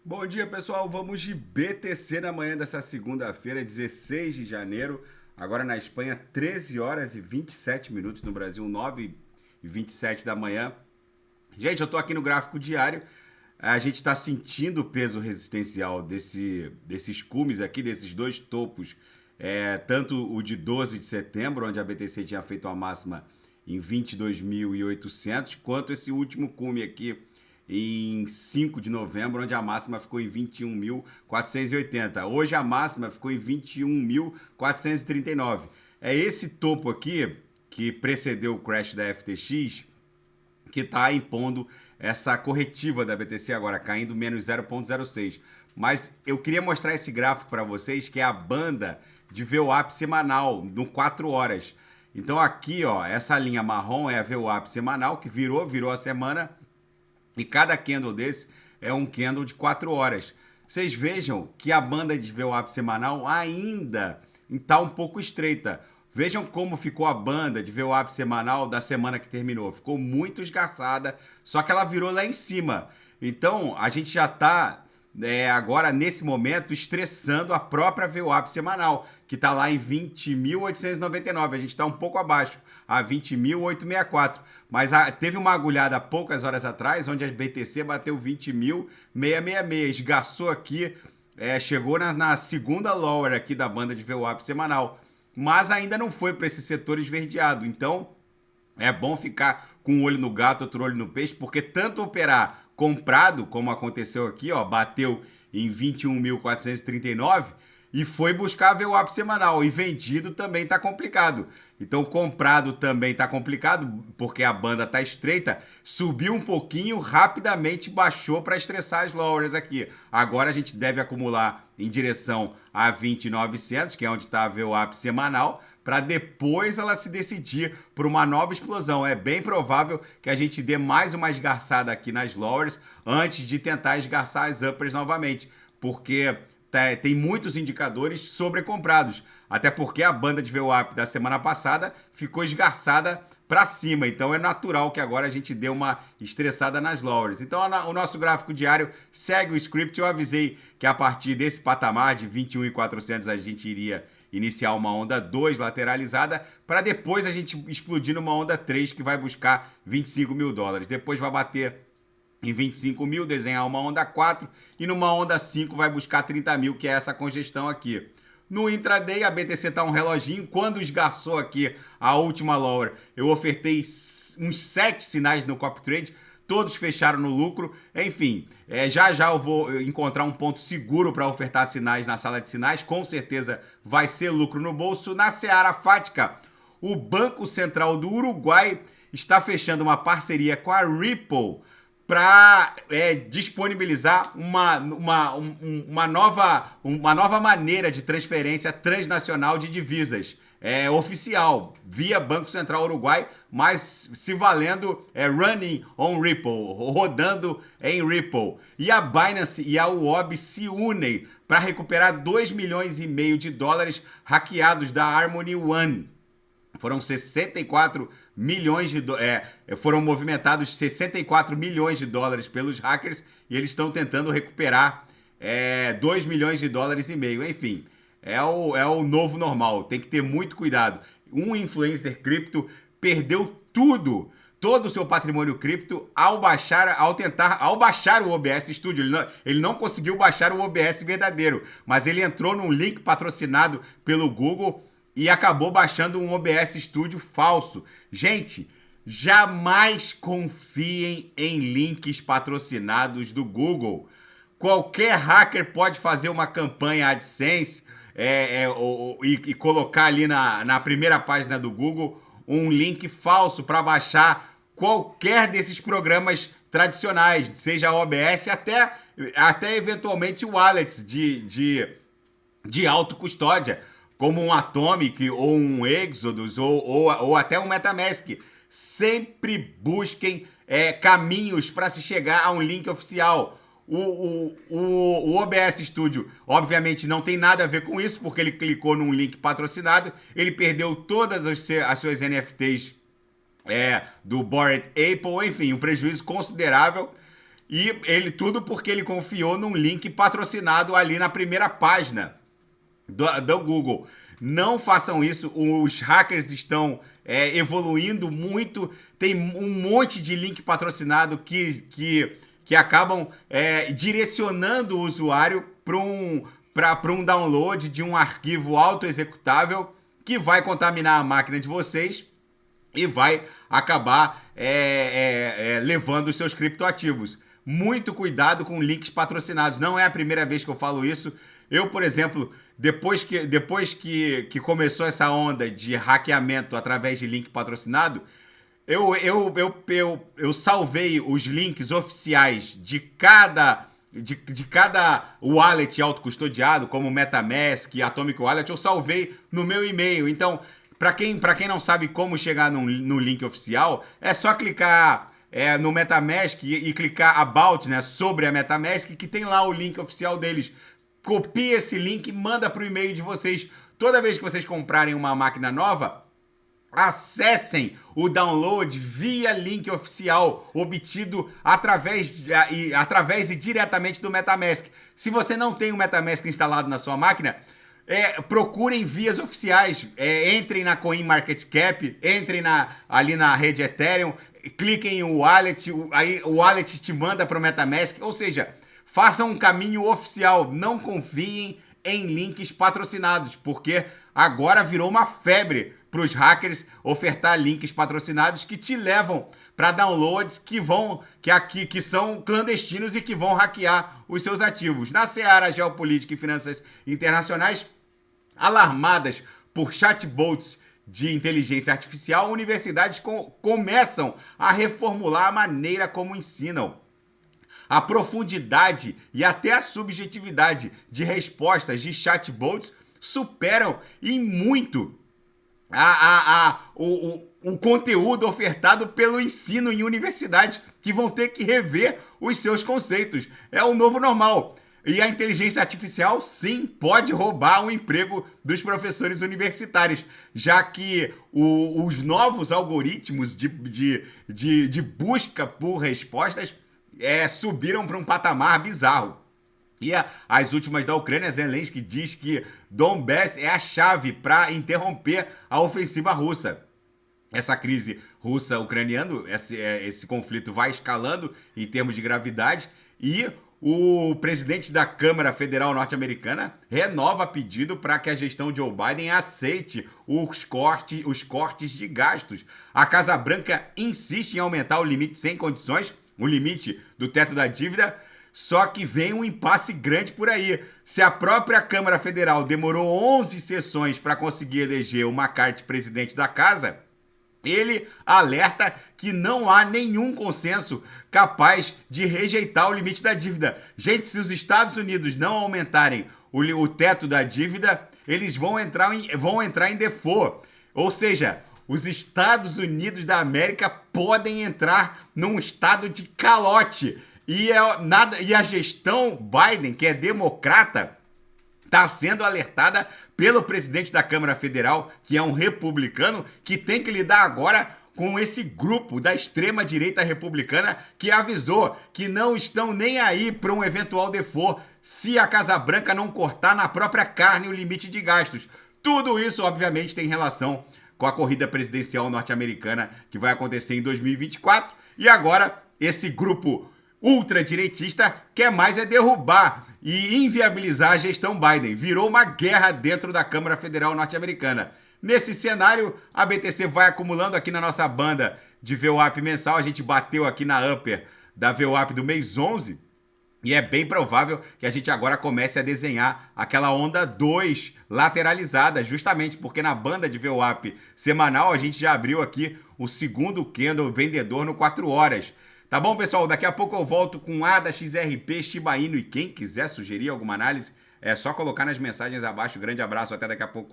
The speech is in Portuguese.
Bom dia, pessoal. Vamos de BTC na manhã dessa segunda-feira, 16 de janeiro. Agora na Espanha, 13 horas e 27 minutos. No Brasil, 9 e 27 da manhã. Gente, eu tô aqui no gráfico diário. A gente está sentindo o peso resistencial desses cumes aqui, desses dois topos. Tanto o de 12 de setembro, onde a BTC tinha feito a máxima em 22.800, quanto esse último cume aqui em 5 de novembro, onde a máxima ficou em 21.480. Hoje a máxima ficou em 21.439. É esse topo aqui que precedeu o crash da FTX que está impondo essa corretiva da BTC agora, caindo menos 0,06. Mas eu queria mostrar esse gráfico para vocês, que é a banda de VWAP semanal, no 4 horas. Então aqui, ó, essa linha marrom é a VWAP semanal, que virou a semana, e cada candle desse é um candle de 4 horas. Vocês vejam que a banda de VWAP semanal ainda está um pouco estreita. Vejam como ficou a banda de VWAP semanal da semana que terminou. Ficou muito esgarçada, só que ela virou lá em cima. Então, a gente já está agora, nesse momento, estressando a própria VWAP semanal, que está lá em 20.899. A gente está um pouco abaixo, a 20.864. Mas teve uma agulhada há poucas horas atrás, onde a BTC bateu 20.666. Esgarçou aqui, chegou na segunda lower aqui da banda de VWAP semanal. Mas ainda não foi para esse setor esverdeado. Então, é bom ficar com um olho no gato, outro olho no peixe, porque tanto operar comprado, como aconteceu aqui, ó, bateu em 21.439 e foi buscar a VWAP semanal, e vendido também está complicado. Então, comprado também está complicado, porque a banda está estreita, subiu um pouquinho, rapidamente baixou para estressar as lowers aqui. Agora a gente deve acumular em direção a 20.900, que é onde está a VWAP semanal, para depois ela se decidir por uma nova explosão. É bem provável que a gente dê mais uma esgarçada aqui nas lowers antes de tentar esgarçar as uppers novamente, porque tem muitos indicadores sobrecomprados, até porque a banda de VWAP da semana passada ficou esgarçada para cima, então é natural que agora a gente dê uma estressada nas lowers. Então o nosso gráfico diário segue o script. Eu avisei que a partir desse patamar de 21.400 a gente iria iniciar uma onda 2 lateralizada, para depois a gente explodir numa onda 3 que vai buscar 25 mil dólares. Depois vai bater em 25 mil, desenhar uma onda 4, e numa onda 5 vai buscar 30 mil, que é essa congestão aqui. No intraday, a BTC tá um reloginho. Quando esgarçou aqui a última lower, eu ofertei uns 7 sinais no copy trade, todos fecharam no lucro. Enfim, já eu vou encontrar um ponto seguro para ofertar sinais na sala de sinais. Com certeza vai ser lucro no bolso. Na seara fática, o Banco Central do Uruguai está fechando uma parceria com a Ripple para disponibilizar uma nova maneira de transferência transnacional de divisas. Oficial, via Banco Central Uruguai, mas se valendo running on Ripple, rodando em Ripple. E a Binance e a UOB se unem para recuperar 2 milhões e meio de dólares hackeados da Harmony One. Foram 64 milhões de foram movimentados 64 milhões de dólares pelos hackers, e eles estão tentando recuperar 2 milhões de dólares e meio. Enfim, é o novo normal, tem que ter muito cuidado. Um influencer cripto perdeu todo o seu patrimônio cripto ao baixar o OBS Studio. Ele não conseguiu baixar o OBS verdadeiro, mas ele entrou num link patrocinado pelo Google e acabou baixando um OBS Studio falso. Gente, jamais confiem em links patrocinados do Google. Qualquer hacker pode fazer uma campanha AdSense e colocar ali na primeira página do Google um link falso para baixar qualquer desses programas tradicionais, seja OBS, até eventualmente wallets de autocustódia, como um Atomic ou um Exodus ou até um MetaMask. Sempre busquem caminhos para se chegar a um link oficial. O OBS Studio, obviamente, não tem nada a ver com isso, porque ele clicou num link patrocinado, ele perdeu todas as suas NFTs do Bored Apple, enfim, um prejuízo considerável. E ele tudo porque ele confiou num link patrocinado ali na primeira página do Google. Não façam isso, os hackers estão evoluindo muito, tem um monte de link patrocinado que acabam direcionando o usuário para um download de um arquivo autoexecutável que vai contaminar a máquina de vocês e vai acabar levando os seus criptoativos. Muito cuidado com links patrocinados. Não é a primeira vez que eu falo isso. Eu, por exemplo, depois que começou essa onda de hackeamento através de link patrocinado, eu salvei os links oficiais de cada wallet autocustodiado, como MetaMask e Atomic Wallet, eu salvei no meu e-mail. Então, para quem não sabe como chegar no link oficial, é só clicar no MetaMask e clicar About, né, sobre a MetaMask, que tem lá o link oficial deles. Copia esse link e manda para o e-mail de vocês. Toda vez que vocês comprarem uma máquina nova, acessem o download via link oficial obtido através e diretamente do MetaMask. Se você não tem o MetaMask instalado na sua máquina, procurem vias oficiais. Entrem na CoinMarketCap, entrem ali na rede Ethereum, cliquem em wallet, aí o wallet te manda para o MetaMask. Ou seja, façam um caminho oficial. Não confiem em links patrocinados, porque agora virou uma febre para os hackers ofertar links patrocinados que te levam para downloads que são clandestinos e que vão hackear os seus ativos. Na seara geopolítica e finanças internacionais, alarmadas por chatbots de inteligência artificial, universidades começam a reformular a maneira como ensinam. A profundidade e até a subjetividade de respostas de chatbots superam em muito o conteúdo ofertado pelo ensino em universidades, que vão ter que rever os seus conceitos. É o novo normal. E a inteligência artificial, sim, pode roubar o emprego dos professores universitários, já que os novos algoritmos de busca por respostas subiram para um patamar bizarro. E as últimas da Ucrânia, Zelensky diz que Donbass é a chave para interromper a ofensiva russa. Essa crise russa-ucraniana, esse conflito vai escalando em termos de gravidade, e o presidente da Câmara Federal norte-americana renova pedido para que a gestão Joe Biden aceite os cortes de gastos. A Casa Branca insiste em aumentar o limite sem condições, o limite do teto da dívida. Só que vem um impasse grande por aí. Se a própria Câmara Federal demorou 11 sessões para conseguir eleger o McCarthy presidente da casa, ele alerta que não há nenhum consenso capaz de rejeitar o limite da dívida. Gente, se os Estados Unidos não aumentarem o teto da dívida, eles vão entrar em default. Ou seja, os Estados Unidos da América podem entrar num estado de calote. E a gestão Biden, que é democrata, está sendo alertada pelo presidente da Câmara Federal, que é um republicano, que tem que lidar agora com esse grupo da extrema-direita republicana que avisou que não estão nem aí para um eventual default se a Casa Branca não cortar na própria carne o limite de gastos. Tudo isso, obviamente, tem relação com a corrida presidencial norte-americana que vai acontecer em 2024. E agora, esse grupo ultradireitista quer mais derrubar e inviabilizar a gestão Biden. Virou uma guerra dentro da Câmara Federal norte-americana. Nesse cenário, a BTC vai acumulando aqui na nossa banda de VWAP mensal. A gente bateu aqui na upper da VWAP do mês 11. E é bem provável que a gente agora comece a desenhar aquela onda 2 lateralizada, justamente porque na banda de VWAP semanal a gente já abriu aqui o segundo candle vendedor no 4 horas. Tá bom, pessoal? Daqui a pouco eu volto com ADA, XRP, Shiba Inu, e quem quiser sugerir alguma análise, é só colocar nas mensagens abaixo. Grande abraço, até daqui a pouco.